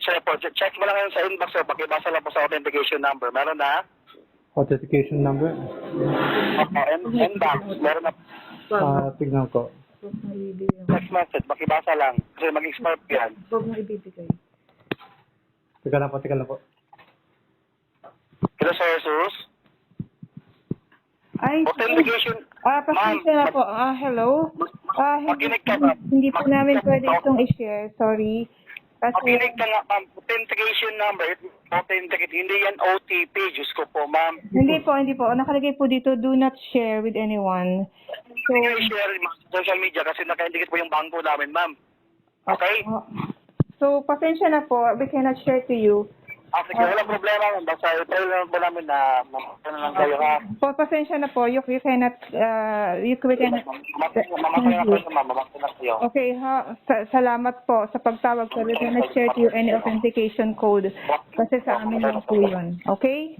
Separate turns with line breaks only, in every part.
Sir po, check mo lang yun sa inbox, sir. Pakibasa lang po sa authentication number. Meron na?
Authentication number?
Opo, inbox. Meron na.
Tignan ko.
Text message, pakibasa lang. Kasi mag-expire po yan.
Huwag mo ibibigay.
Teka lang po.
Hello, Sir Jesus?
Ay,
Authentication.
pasensya na po. Hello?
Makinig ka, ma'am.
Hindi po namin pwede itong i-share. Sorry. Kasi,
Makinig ka nga, ma'am. Authentication number. Authenticate. Hindi yan OTP. Diyos ko po, ma'am.
hindi po. Nakalagay po dito, do not share with anyone. So,
Hindi nyo i-share sa social media kasi naka-indicate po yung bangko namin, ma'am. Okay?
So, pasensya na po. We cannot share to you.
Sige, walang problema, ma'am. Basta i-try lang po namin na ano lang kayo, ha?
Pasensya na po. You cannot, we cannot.
Mamatay na kayo, ma'am. Mamatay na kayo.
Okay, salamat po sa pagtawag ko. We cannot share to you any authentication code. Kasi sa amin lang po yun. Okay?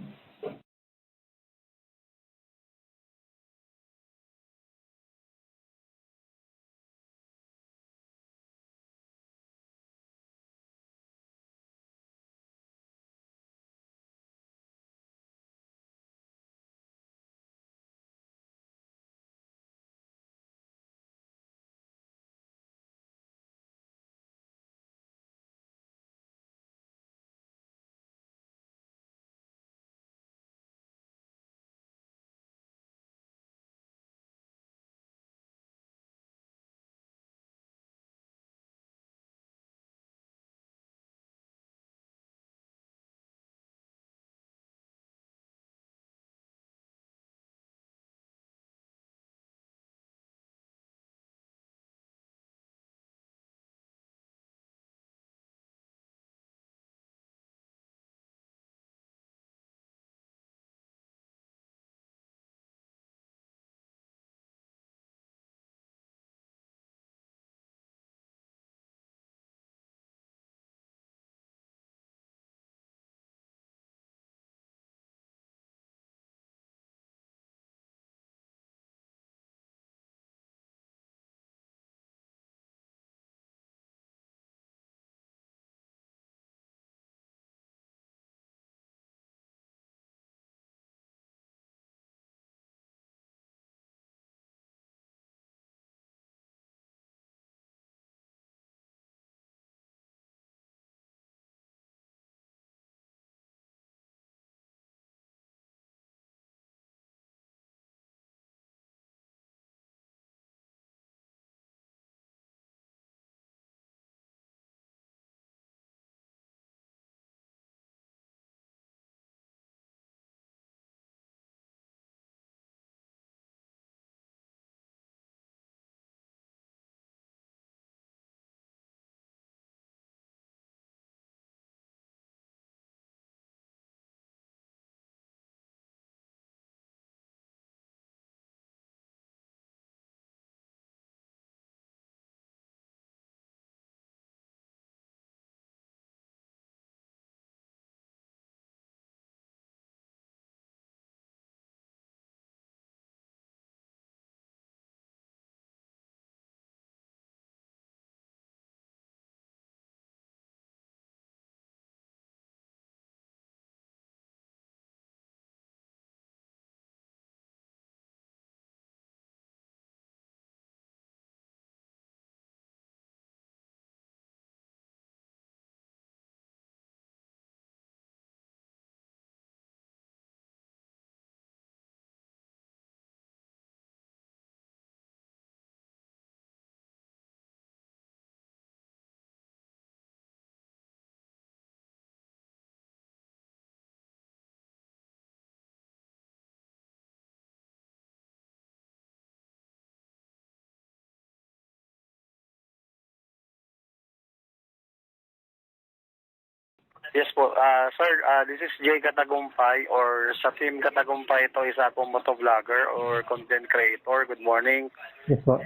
Yes po. Sir, this is Jay Katagumpay or sa team Katagumpay ito isa akong motovlogger or content creator. Good morning.
Yes po.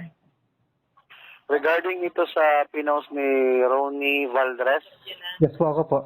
Regarding ito sa pinost ni Ronnie Valdres,
Yes po ako po.